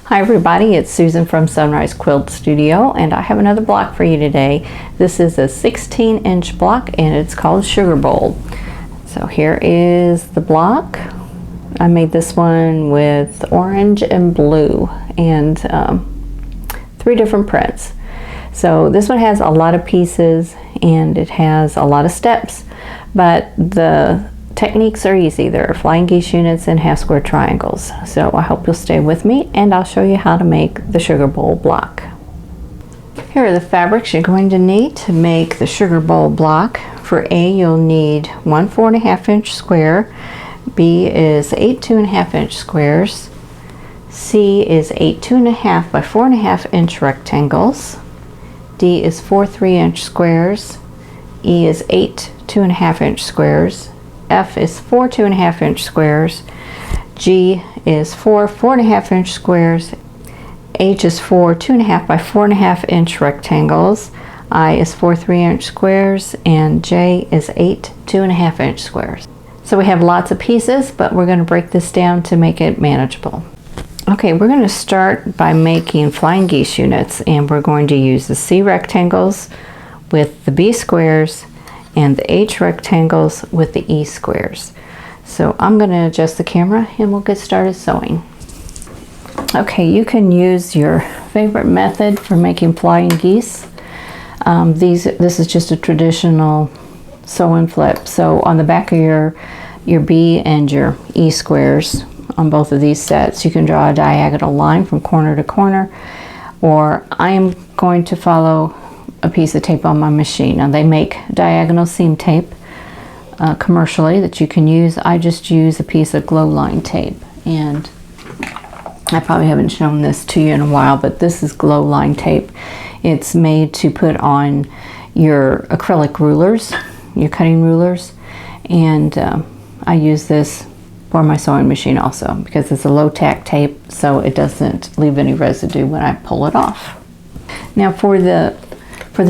Hi everybody, it's Susan from Sunrise Quilt Studio, and I have another block for you today. This is a 16-inch block and it's called Sugar Bowl. So here is the block. I made this one with orange and blue and 3 different prints. So this one has a lot of pieces and it has a lot of steps, but the techniques are easy. There are flying geese units and half square triangles. So I hope you'll stay with me and I'll show you how to make the Sugar Bowl block. Here are the fabrics you're going to need to make the Sugar Bowl block. For A, you'll need 1 4.5-inch square. B is 8 2.5-inch squares. C is 8 2.5 by 4.5-inch rectangles. D is 4 3-inch squares. E is 8 2.5-inch squares. F is 4 2.5-inch squares. G is 4 4.5-inch squares. H is 4 2.5 by 4.5-inch rectangles. I is 4 3-inch squares, and J is 8 2.5-inch squares. So we have lots of pieces, but we're going to break this down to make it manageable. Okay, we're going to start by making flying geese units, and we're going to use the C rectangles with the B squares and the H rectangles with the E squares. So I'm going to adjust the camera and we'll get started sewing. Okay, you can use your favorite method for making flying geese. This is just a traditional sew and flip. So on the back of your B and your E squares on both of these sets, you can draw a diagonal line from corner to corner, or I am going to follow a piece of tape on my machine. Now they make diagonal seam tape commercially that you can use. I just use a piece of glow line tape, and I probably haven't shown this to you in a while, but this is glow line tape. It's made to put on your acrylic rulers, your cutting rulers, and I use this for my sewing machine also because it's a low tack tape, so it doesn't leave any residue when I pull it off. Now for the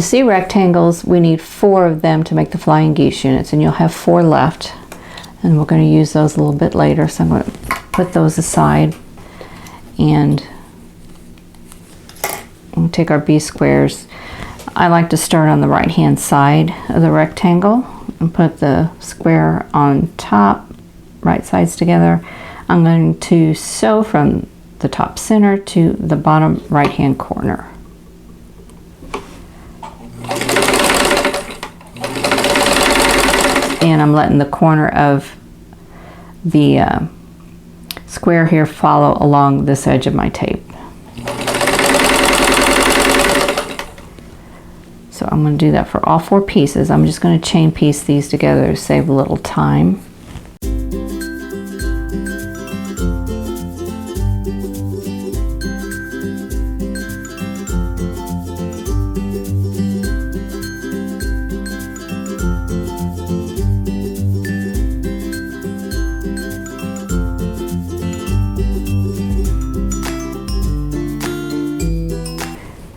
C rectangles, we need 4 of them to make the flying geese units, and you'll have 4 left, and we're going to use those a little bit later, so I'm going to put those aside, and we'll take our B squares. I like to start on the right hand side of the rectangle and put the square on top, right sides together. I'm going to sew from the top center to the bottom right hand corner. And I'm letting the corner of the square here follow along this edge of my tape. So I'm going to do that for all 4 pieces. I'm just going to chain piece these together to save a little time.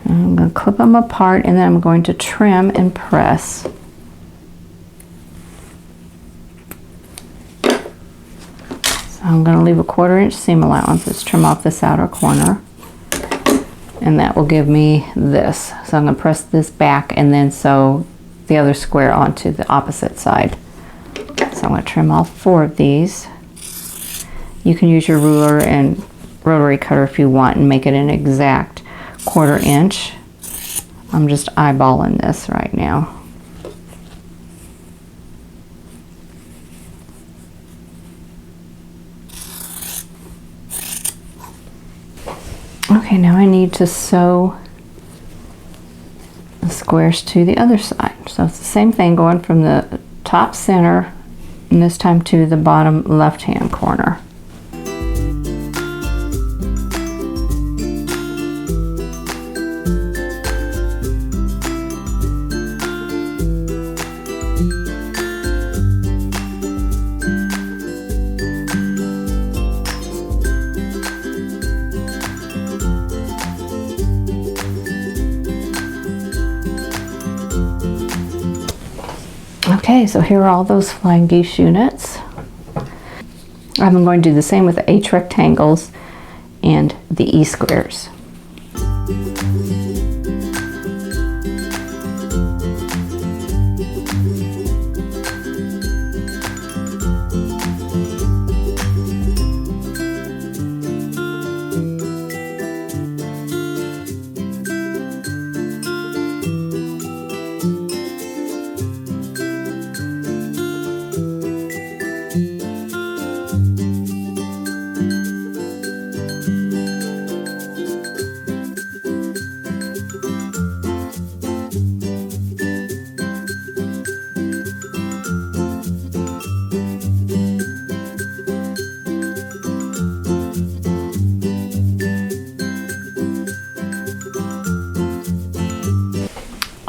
I'm going to clip them apart, and then I'm going to trim and press. So I'm going to leave a 1/4-inch seam allowance. Let's trim off this outer corner, and that will give me this. So I'm going to press this back and then sew the other square onto the opposite side. So I'm going to trim all 4 of these. You can use your ruler and rotary cutter if you want and make it an exact 1/4 inch. I'm just eyeballing this right now. Okay, now I need to sew the squares to the other side. So it's the same thing, going from the top center and this time to the bottom left hand corner. Okay, so here are all those flying geese units. I'm going to do the same with the H rectangles and the E squares.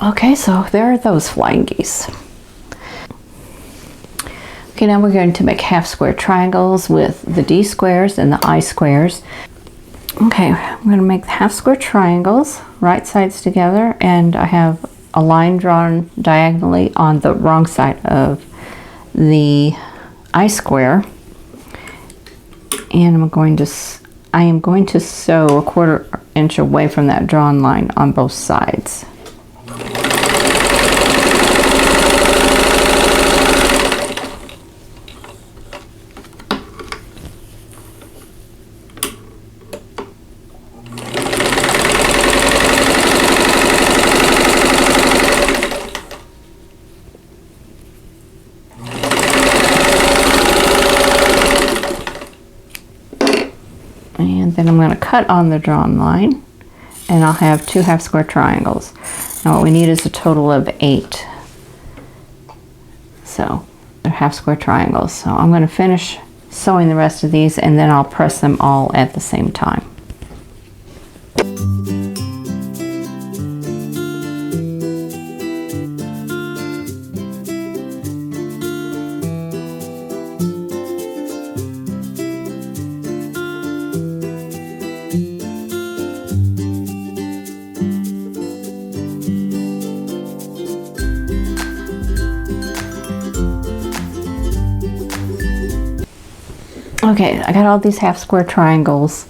Okay, so there are those flying geese. Okay, now we're going to make half square triangles with the D squares and the I squares. Okay, I'm going to make half square triangles, right sides together, and I have a line drawn diagonally on the wrong side of the I square. And I am going to sew a 1/4 inch away from that drawn line on both sides. And then I'm going to cut on the drawn line, and I'll have 2 half square triangles. Now what we need is a total of 8. So they're half square triangles. So I'm going to finish sewing the rest of these, and then I'll press them all at the same time. Okay, I got all these half square triangles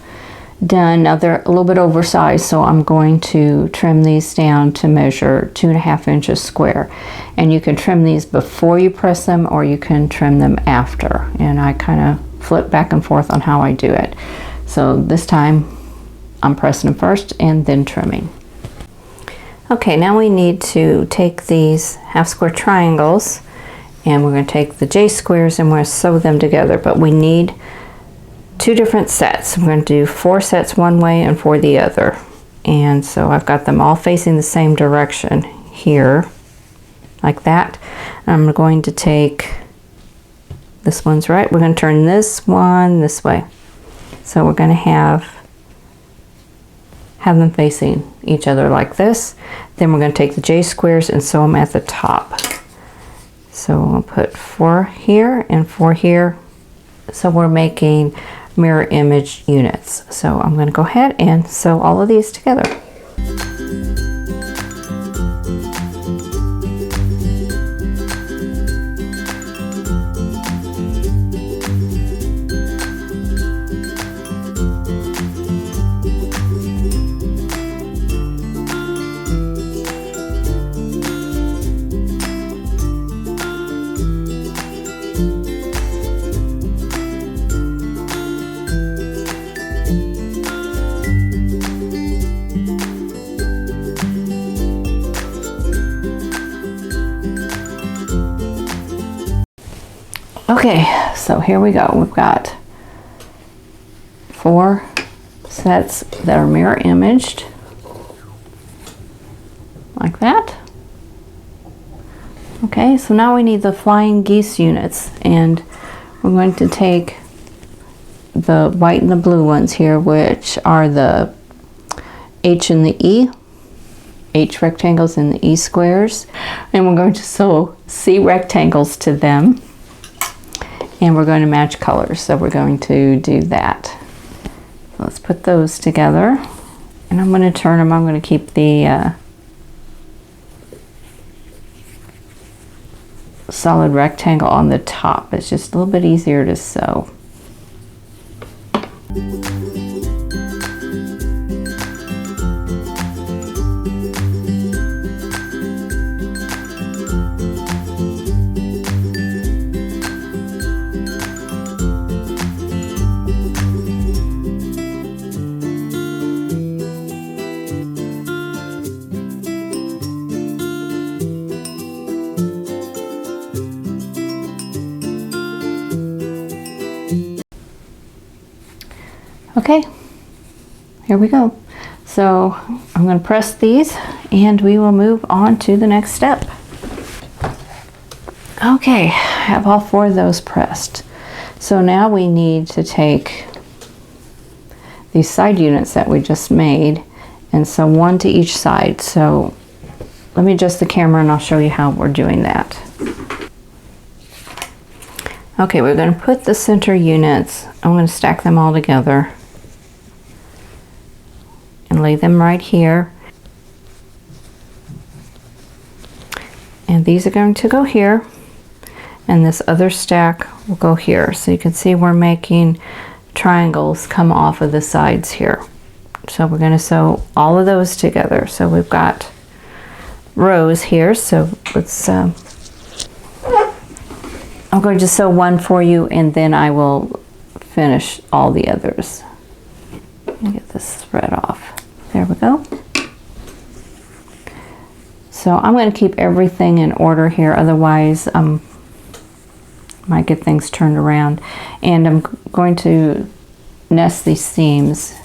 done. Now they're a little bit oversized, so I'm going to trim these down to measure 2.5 inches square. And you can trim these before you press them, or you can trim them after. And I kind of flip back and forth on how I do it. So this time I'm pressing them first and then trimming. Okay, now we need to take these half square triangles, and we're going to take the J squares and we're going to sew them together, but we need 2 different sets. I'm going to do 4 sets one way and 4 the other. And so I've got them all facing the same direction here, like that. I'm going to take, this one's right, we're going to turn this one this way. So we're going to have them facing each other like this. Then we're going to take the J squares and sew them at the top. So we'll put 4 here and 4 here. So we're making mirror image units. So I'm going to go ahead and sew all of these together. Okay, so here we go. We've got 4 sets that are mirror imaged, like that. Okay, so now we need the flying geese units, and we're going to take the white and the blue ones here, which are the H and the E, H rectangles and the E squares, and we're going to sew C rectangles to them. And we're going to match colors, so we're going to do that. So let's put those together, and I'm going to turn them. I'm going to keep the solid rectangle on the top. It's just a little bit easier to sew. Okay, here we go. So I'm going to press these and we will move on to the next step. Okay, I have all 4 of those pressed. So now we need to take these side units that we just made and sew 1 to each side. So let me adjust the camera and I'll show you how we're doing that. Okay, we're going to put the center units, I'm going to stack them all together and lay them right here. And these are going to go here, and this other stack will go here. So you can see we're making triangles come off of the sides here. So we're going to sew all of those together. So we've got rows here, so let's I'm going to sew 1 for you and then I will finish all the others. Let me get this thread off. There we go. So I'm going to keep everything in order here, otherwise might get things turned around. And I'm going to nest these seams.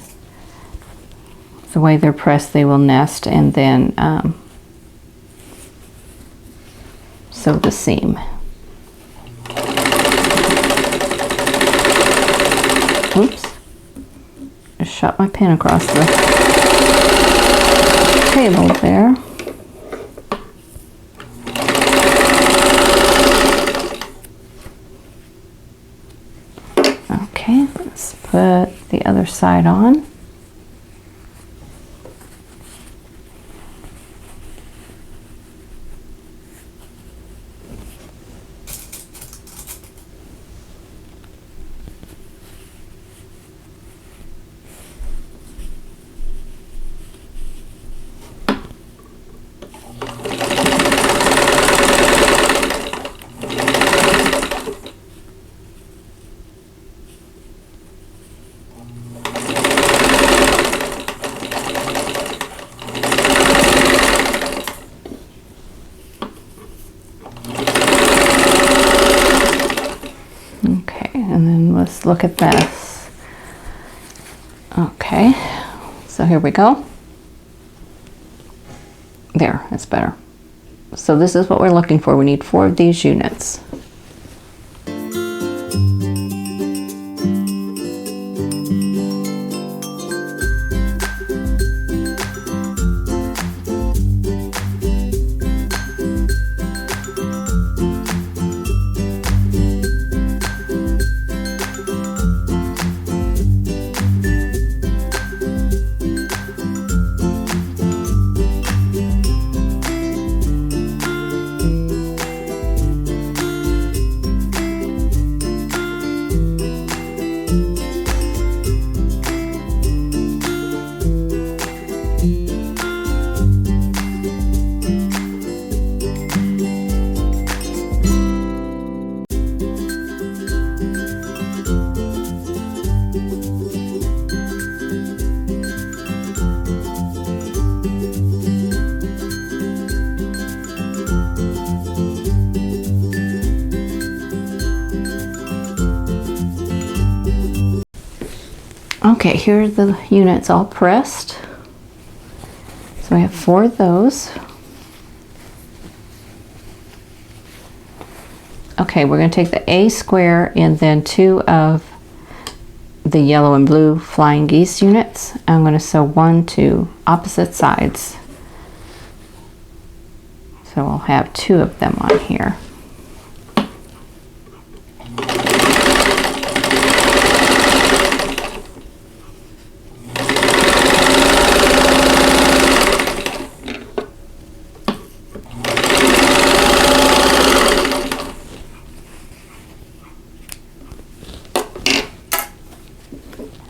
The way they're pressed, they will nest, and then sew the seam. Oops, just shot my pin across the table there. Okay, let's put the other side on. Let's look at this. Okay, so here we go. There, that's better. So this is what we're looking for. We need 4 of these units. Okay, here are the units all pressed. So I have 4 of those. Okay, we're going to take the A square and then 2 of the yellow and blue flying geese units. I'm going to sew 1 to opposite sides. So I'll have 2 of them on here.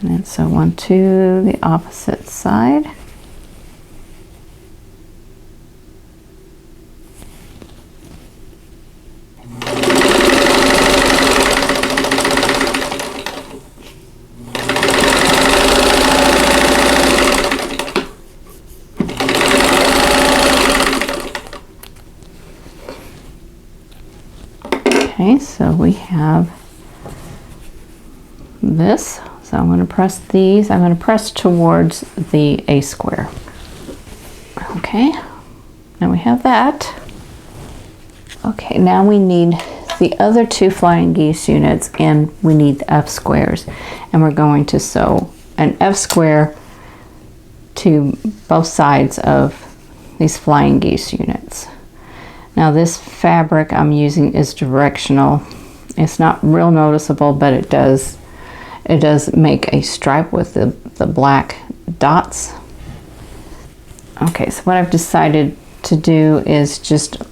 And then sew 1 to the opposite side. Okay, so we have this. So I'm going to press these. I'm going to press towards the A square. Okay, now we have that. Okay, now we need the other two flying geese units, and we need the F squares. And we're going to sew an F square to both sides of these flying geese units. Now this fabric I'm using is directional. It's not real noticeable, but it does make a stripe with the black dots. Okay, so what I've decided to do is just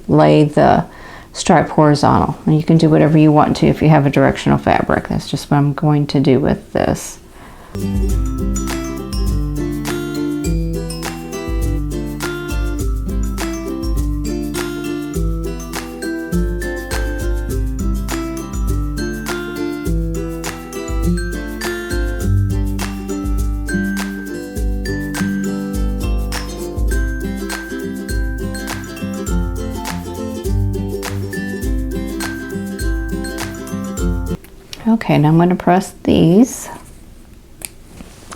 lay the stripe horizontal. And you can do whatever you want to if you have a directional fabric. That's just what I'm going to do with this. Okay, now I'm going to press these.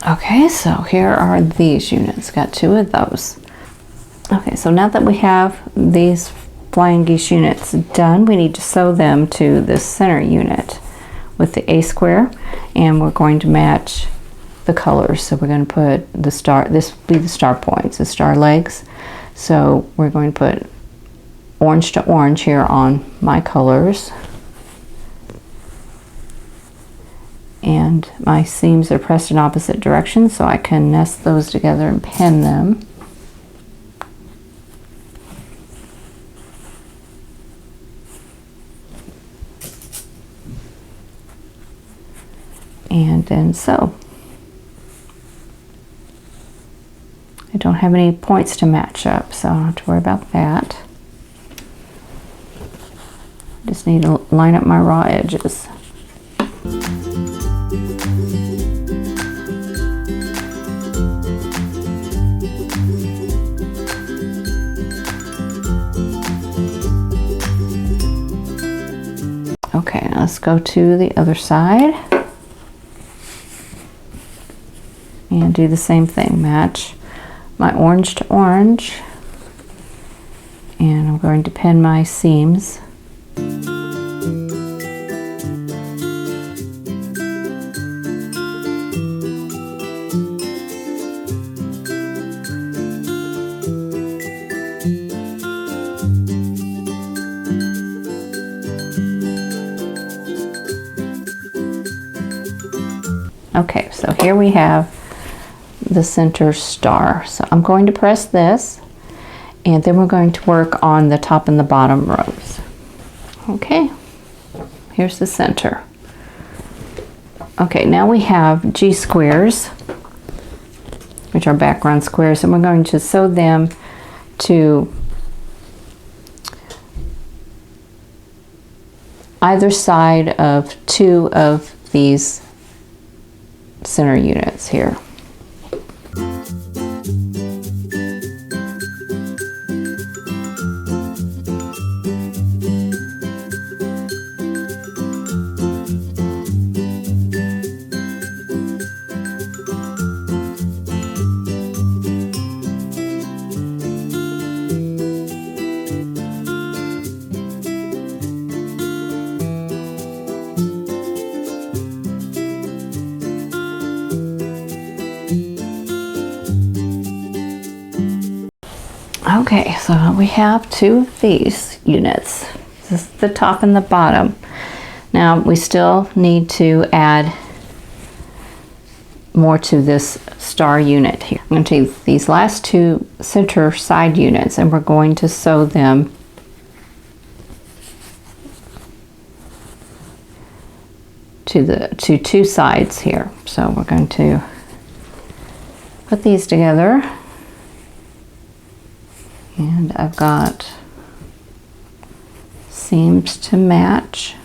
Okay, so here are these units. Got two of those. Okay, so now that we have these flying geese units done, we need to sew them to this center unit with the A square, and we're going to match the colors. So we're going to put the star, this will be the star points, the star legs. So we're going to put orange to orange here on my colors. And my seams are pressed in opposite directions, so I can nest those together and pin them. And then sew. I don't have any points to match up, so I don't have to worry about that. Just need to line up my raw edges. Okay, now let's go to the other side and do the same thing. Match my orange to orange, and I'm going to pin my seams. Okay, so here we have the center star. So I'm going to press this, and then we're going to work on the top and the bottom rows. Okay, here's the center. Okay, now we have G squares, which are background squares, and we're going to sew them to either side of two of these center units here. Okay, so we have two of these units. This is the top and the bottom. Now we still need to add more to this star unit here. I'm going to take these last two center side units, and we're going to sew them to two sides here. So we're going to put these together. And I've got seams to match.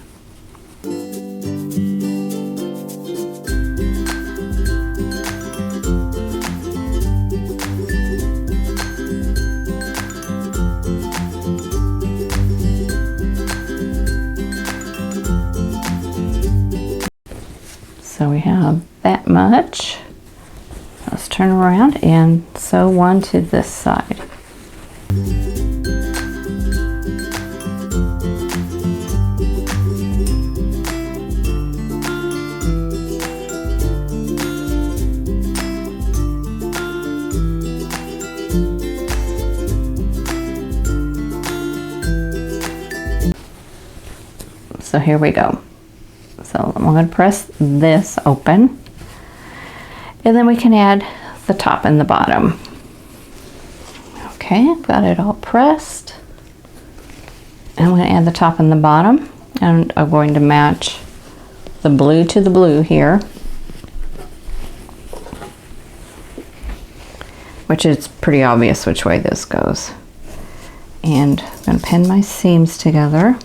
So we have much. Let's turn around and sew one to this side. So here we go. So I'm going to press this open, and then we can add the top and the bottom. Okay, I've got it all pressed. And I'm going to add the top and the bottom, and I'm going to match the blue to the blue here, which is pretty obvious which way this goes. And I'm going to pin my seams together.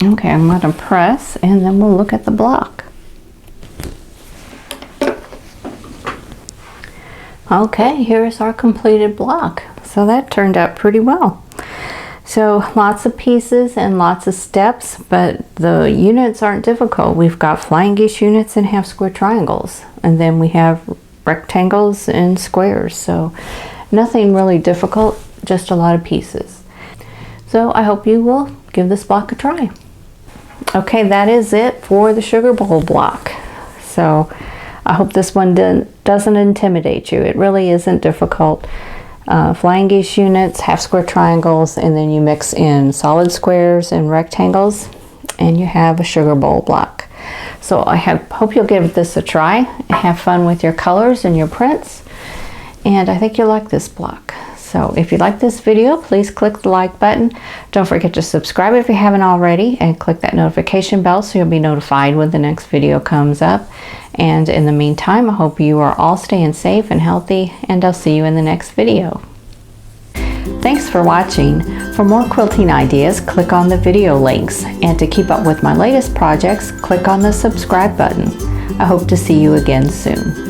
Okay, I'm going to press, and then we'll look at the block. Okay, here's our completed block. So that turned out pretty well. So lots of pieces and lots of steps, but the units aren't difficult. We've got flying geese units and half square triangles, and then we have rectangles and squares. So nothing really difficult, just a lot of pieces. So I hope you will give this block a try. Okay, that is it for the sugar bowl block. So I hope this one doesn't intimidate you. It really isn't difficult. Flying geese units, half square triangles, and then you mix in solid squares and rectangles, and you have a sugar bowl block. So I hope you'll give this a try. Have fun with your colors and your prints, and I think you'll like this block. So if you like this video, please click the like button. Don't forget to subscribe if you haven't already, and click that notification bell so you'll be notified when the next video comes up. And in the meantime, I hope you are all staying safe and healthy, and I'll see you in the next video. Thanks for watching. For more quilting ideas, click on the video links. And to keep up with my latest projects, click on the subscribe button. I hope to see you again soon.